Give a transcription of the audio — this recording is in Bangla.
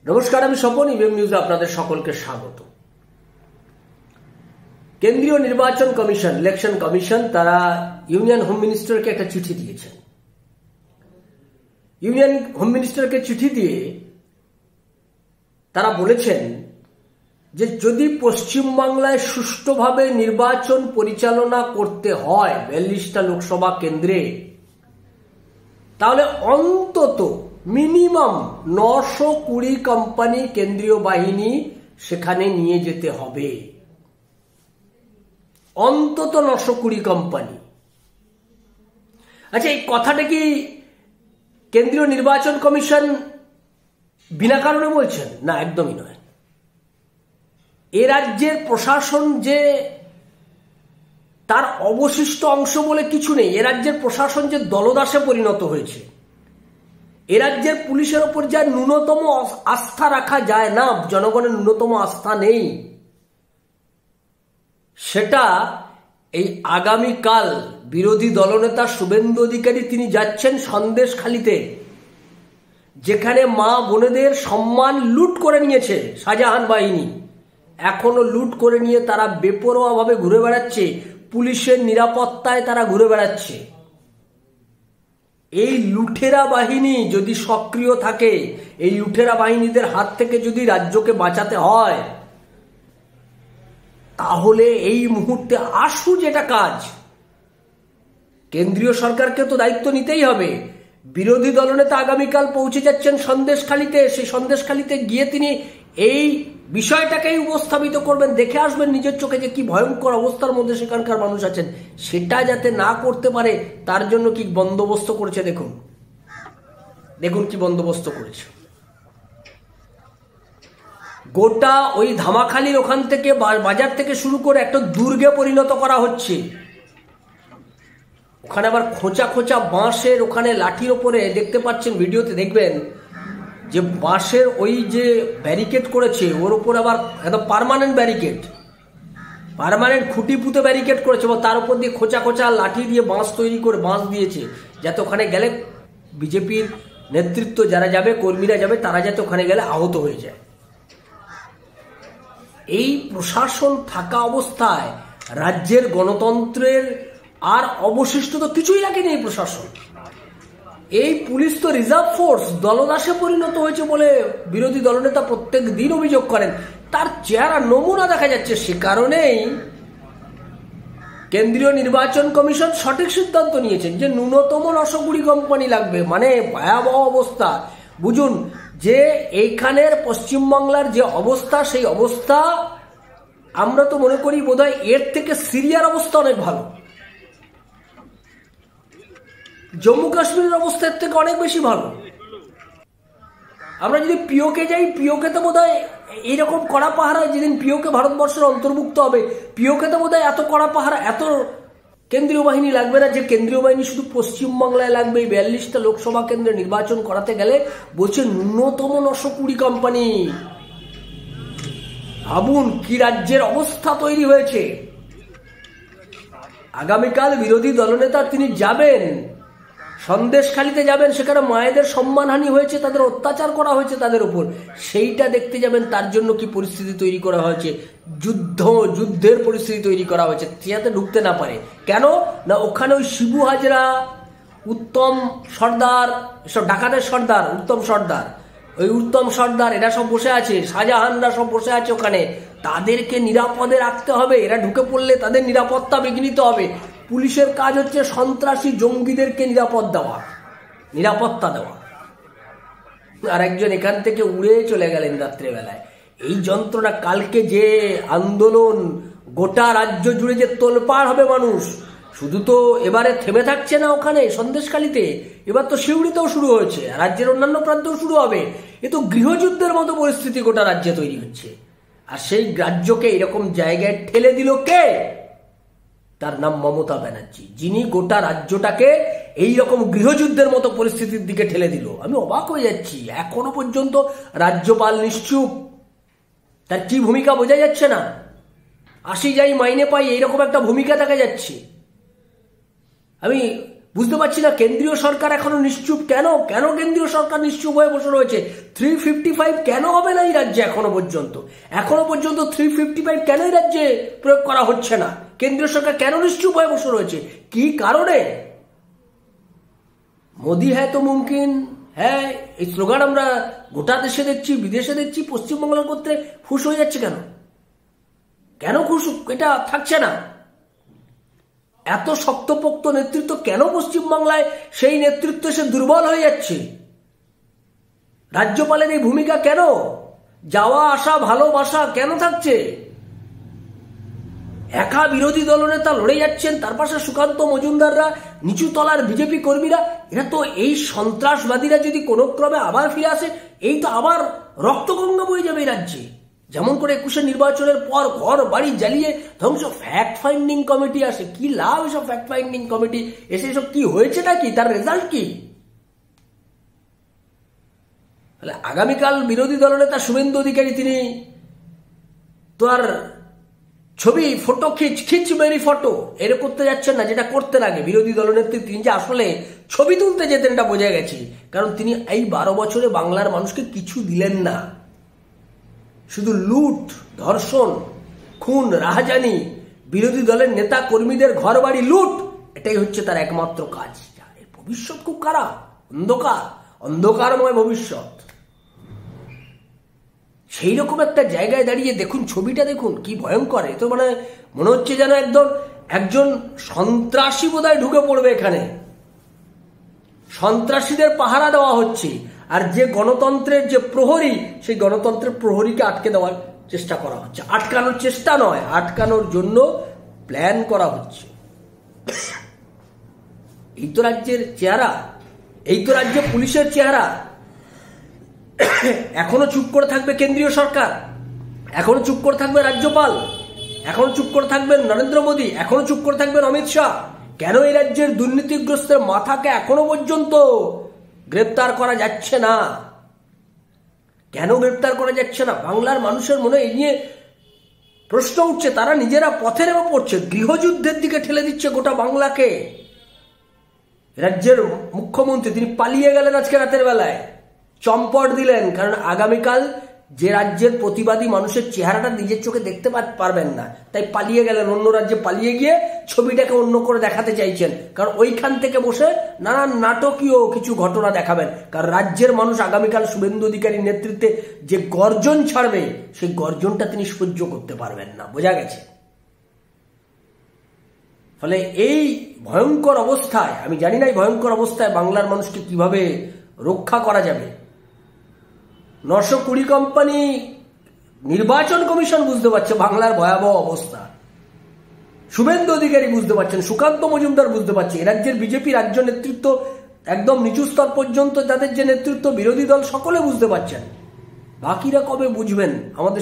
নমস্কার, আমি স্বপন। ইভিএম নিউজে আপনাদের সকলকে স্বাগত। কেন্দ্রীয় নির্বাচন কমিশন, ইলেকশন কমিশন, তারা ইউনিয়ন হোম মিনিস্টারকে একটা চিঠি দিয়েছেন। ইউনিয়ন হোম মিনিস্টারকে চিঠি দিয়ে তারা বলেছেন যে যদি পশ্চিমবাংলায় সুষ্ঠুভাবে নির্বাচন পরিচালনা করতে হয় 42টা লোকসভা কেন্দ্রে, তাহলে অন্তত মিনিমাম 920 কোম্পানি কেন্দ্রীয় বাহিনী সেখানে নিয়ে যেতে হবে। অন্তত 920 কোম্পানি। আচ্ছা, এই কথাটা কি কেন্দ্রীয় নির্বাচন কমিশন বিনা কারণে বলছেন? না, একদমই নয়। এ রাজ্যের প্রশাসন যে তার অবশিষ্ট অংশ বলে কিছু নেই, এ রাজ্যের প্রশাসন যে দলদাসে পরিণত হয়েছে, এ রাজ্যের পুলিশের ওপর যা ন্যূনতম আস্থা রাখা যায় না, জনগণের ন্যূনতম আস্থা নেই, সেটা এই আগামীকাল বিরোধী দলনেতা শুভেন্দু অধিকারী তিনি যাচ্ছেন সন্দেশখালিতে, যেখানে মা বোনেদের সম্মান লুট করে নিয়েছে শাহজাহান বাহিনী। এখনো লুট করে নিয়ে তারা বেপরোয়াভাবে ঘুরে বেড়াচ্ছে, পুলিশের নিরাপত্তায় তারা ঘুরে বেড়াচ্ছে। এই লুঠেরা বাহিনী যদি সক্রিয় থাকে, এই লুঠেরা বাহিনীদের হাত থেকে যদি রাজ্যকে বাঁচাতে হয়, তাহলে এই মুহূর্তে আশু যেটা কাজ, কেন্দ্রীয় সরকারকে তো দায়িত্ব নিতেই হবে। বিরোধী দলনেতা আগামীকাল পৌঁছে যাচ্ছেন সন্দেশখালিতে। সেই সন্দেশখালিতে গিয়ে তিনি এই বিষয়টাকেই উপস্থাপিত করবেন, দেখে আসবেন নিজের চোখে যে কি ভয়ঙ্কর অবস্থার মধ্যে সেখানকার মানুষ আছেন। সেটা যাতে না করতে পারে তার জন্য কি বন্দোবস্ত করেছে দেখুন। দেখুন কি বন্দোবস্ত করেছে। গোটা ওই ধামাখালির ওখান থেকে বাজার থেকে শুরু করে একটা দুর্গে পরিণত করা হচ্ছে। ওখানে আবার খোঁচা খোঁচা বাঁশের, ওখানে লাঠির ওপরে দেখতে পাচ্ছেন, ভিডিওতে দেখবেন যে বাঁশের ওই যে ব্যারিকেড করেছে, ওর উপর আবার একদম পার্মানেন্ট ব্যারিকেড, পার্মানেন্ট খুঁটি পুঁতে ব্যারিকেড করেছে, এবং তার উপর দিয়ে খোঁচা খোঁচা লাঠি দিয়ে বাঁশ তৈরি করে বাঁশ দিয়েছে, যাতে ওখানে গেলে বিজেপির নেতৃত্ব যারা যাবে, কর্মীরা যাবে, তারা যাতে ওখানে গেলে আহত হয়ে যায়। এই প্রশাসন থাকা অবস্থায় রাজ্যের গণতন্ত্রের আর অবশিষ্ট তো কিছুই লাগেনি। এই প্রশাসন, এই পুলিশ তো রিজার্ভ ফোর্স, দলদাসে পরিণত হয়েছে বলে বিরোধী দলনেতা প্রত্যেক দিন অভিযোগ করেন। তার চেহারা নমুনা দেখা যাচ্ছে। সে কারণেই কেন্দ্রীয় নির্বাচন কমিশন সঠিক সিদ্ধান্ত নিয়েছেন যে ন্যূনতম 920 কোম্পানি লাগবে। মানে ভয়াবহ অবস্থা। বুঝুন যে এইখানের পশ্চিমবাংলার যে অবস্থা, সেই অবস্থা আমরা তো মনে করি বোধহয় এর থেকে সিরিয়ার অবস্থা অনেক ভালো। জম্মু কাশ্মীরের অবস্থা এর থেকে অনেক বেশি ভালো। আমরা যদি পিওকে যাই, পিওকে তো বোধহয় এইরকম কড়া পাহারা, যেদিন পিওকে ভারতবর্ষের অন্তর্ভুক্ত হবে, পিওকে তো বোধহয় এত কড়া পাহারা, এত কেন্দ্রীয় বাহিনী লাগবে না। যে কেন্দ্রীয় বাহিনী শুধু পশ্চিমবাংলায় লাগবে 42টা লোকসভা কেন্দ্রে নির্বাচন করাতে গেলে, বলছে ন্যূনতম 920 কোম্পানি। ভাবুন কি রাজ্যের অবস্থা তৈরি হয়েছে। আগামীকাল বিরোধী দলনেতা তিনি যাবেন সন্দেশখালিতে, যাবেন, সেখানে মায়েদের সম্মানহানি হয়েছে, তাদের অত্যাচার করা হয়েছে তাদের উপর, সেইটা দেখতে যাবেন। তার জন্য কি পরিস্থিতি তৈরি করা হয়েছে, যুদ্ধের পরিস্থিতি তৈরি করা হয়েছে, যাতে ঢুকতে না পারে। কেন না, ওখানে ওই শিবু হাজরা, উত্তম সর্দার, সব ডাকাতের সর্দার, উত্তম সর্দার, ওই উত্তম সর্দার, এরা সব বসে আছে, শাহজাহানরা সব বসে আছে ওখানে। তাদেরকে নিরাপদে রাখতে হবে। এরা ঢুকে পড়লে তাদের নিরাপত্তা বিঘ্নিত হবে। পুলিশের কাজ হচ্ছে সন্ত্রাসী জঙ্গিদেরকে নিরাপত্তা দেওয়া। আর একজন এখান থেকে উড়ে চলে গেলেন রাত্রেবেলায়। এই যন্ত্রণা, কালকে যে আন্দোলন, গোটা রাজ্য জুড়ে যে তোলপাড় হবে মানুষ, শুধু তো এবারে থেমে থাকছে না ওখানে সন্দেশখালিতে, এবার তো সিউড়িতেও শুরু হয়েছে, রাজ্যের অন্যান্য প্রান্তেও শুরু হবে। এ তো গৃহযুদ্ধের মতো পরিস্থিতি গোটা রাজ্যে তৈরি হচ্ছে। আর সেই রাজ্যকে এরকম জায়গায় ঠেলে দিল কে? তার নাম মমতা ব্যানার্জি, যিনি গোটা রাজ্যটাকে এইরকম গৃহযুদ্ধের মতো পরিস্থিতির দিকে ঠেলে দিল। আমি অবাক হয়ে যাচ্ছি, এখনো পর্যন্ত রাজ্যপাল নিশ্চুপ। তার কি ভূমিকা বোঝা যাচ্ছে না। আসি যাই মাইনে পাই, এইরকম একটা ভূমিকা দেখা যাচ্ছে। আমি বুঝতে পারছি না কেন্দ্রীয় সরকার এখনো নিশ্চুপ কেন? কেন কেন্দ্রীয় সরকার নিশ্চুপ হয়ে বসে রয়েছে? 355 কেন হবে না এই রাজ্যে? এখনো পর্যন্ত 355 কেন এই রাজ্যে প্রয়োগ করা হচ্ছে না? কেন্দ্রীয় সরকার কেন নিশ্চুপ হয়ে বসে রয়েছে? কি কারণে? মোদি হ্যাঁ তো মুমকিন হ্যাঁ, এই স্লোগান আমরা গোটা দেশে দেখছি, বিদেশে দেখছি, পশ্চিমবাংলার ক্ষেত্রে ফুস হয়ে যাচ্ছে কেন? কেন খুশ এটা থাকছে না? এত শক্তপোক্ত নেতৃত্ব কেন পশ্চিমবাংলায় সেই নেতৃত্ব সে দুর্বল হয়ে যাচ্ছে? রাজ্যপালের এই ভূমিকা কেন? যাওয়া আসা ভালোবাসা কেন থাকছে? একা বিরোধী দলনেতা লড়ে যাচ্ছেন, তার পাশে সুকান্ত মজুমদাররা, নিচু তলার বিজেপি কর্মীরা, এরা তো এই সন্ত্রাসবাদীরা যদি কোনো ক্রমে আবার ফিরে আসে, এই তো আবার রক্তগঙ্গা বয়ে যাবে এই রাজ্যে। যেমন করে 21 নির্বাচনের পর ঘর বাড়ি জ্বালিয়ে ধ্বংস। ফ্যাক্ট ফাইন্ডিং কমিটি আসে, কি লাভ এসব ফ্যাক্ট ফাইন্ডিং কমিটি এসে? এসব কি হয়েছে নাকি? তার রেজাল্ট কি? তাহলে আগামীকাল বিরোধী দলনেতা শুভেন্দু অধিকারী তিনি তো আর ছবি ফটো খিচ মেরি ফটো এর করতে যাচ্ছেন না, যেটা করতেন আগে বিরোধী দলনেত্রী। তিনি যে আসলে ছবি তুলতে যেতেন এটা বোঝা গেছে, কারণ তিনি এই 12 বছরে বাংলার মানুষকে কিছু দিলেন না। শুধু লুট, ধর্ষণ, খুন, রাহাজানি, বিরোধী দলের নেতা কর্মীদের ঘর বাড়ি লুট, এটাই হচ্ছে তার একমাত্র কাজ। এর ভবিষ্যৎ খুব খারাপ, অন্ধকারময় ভবিষ্যৎ। সেই রকম একটা জায়গায় দাঁড়িয়ে দেখুন ছবিটা, দেখুন কি ভয়ঙ্কর। এ তো মনে হচ্ছে যেন একজন সন্ত্রাসী বোধহয় ঢুকে পড়বে এখানে। সন্ত্রাসীদের পাহারা দেওয়া হচ্ছে, আর যে গণতন্ত্রের যে প্রহরী, সেই গণতন্ত্রের প্রহরীকে আটকে দেওয়ার চেষ্টা করা হচ্ছে। আটকানোর চেষ্টা নয়, আটকানোর জন্য প্ল্যান করা হচ্ছে। এই তো রাজ্যের চেহারা, এই তো রাজ্যে পুলিশের চেহারা। এখনো চুপ করে থাকবে কেন্দ্রীয় সরকার, এখনো চুপ করে থাকবে রাজ্যপাল, এখনো চুপ করে থাকবেন নরেন্দ্র মোদী, এখনো চুপ করে থাকবেন অমিত শাহ। কেন এই রাজ্যের দুর্নীতিগ্রস্তের মাথাকে এখনো পর্যন্ত গ্রেপ্তার করা যাচ্ছে না? কেন গ্রেপ্তার করা যাচ্ছে না? বাংলার মানুষের মনে এই নিয়ে প্রশ্ন উঠছে। তারা নিজেরা পথে নেমে পড়ছে, গৃহযুদ্ধের দিকে ঠেলে দিচ্ছে গোটা বাংলাকে। রাজ্যের মুখ্যমন্ত্রী তিনি পালিয়ে গেলেন আজকে রাতের বেলায়, চম্পট দিলেন, কারণ আগামীকাল যে রাজ্যের প্রতিবাদী মানুষের চেহারাটা নিজের চোখে দেখতে পারবেন না, তাই পালিয়ে গেলেন। অন্য রাজ্যে পালিয়ে গিয়ে ছবিটাকে অন্য করে দেখাতে চাইছেন, কারণ ওইখান থেকে বসে নানান নাটকীয় কিছু ঘটনা দেখাবেন। কারণ রাজ্যের মানুষ আগামীকাল শুভেন্দু অধিকারীর নেতৃত্বে যে গর্জন ছাড়বে, সেই গর্জনটা তিনি সহ্য করতে পারবেন না, বোঝা গেছে। ফলে এই ভয়ঙ্কর অবস্থায়, আমি জানি না এই ভয়ঙ্কর অবস্থায় বাংলার মানুষকে কিভাবে রক্ষা করা যাবে। 920 কোম্পানি নির্বাচন কমিশন বুঝতে পারছে বাংলার ভয়াবহ অবস্থা, শুভেন্দু অধিকারী বুঝতে পারছেন, সুকান্ত মজুমদার বুঝতে পারছে, এ রাজ্যের বিজেপি রাজ্য নেতৃত্ব একদম নিচু স্তর পর্যন্ত যাদের যে নেতৃত্ব, বিরোধী দল সকলে বুঝতে পারছেন। বাকিরা কবে বুঝবেন? আমাদের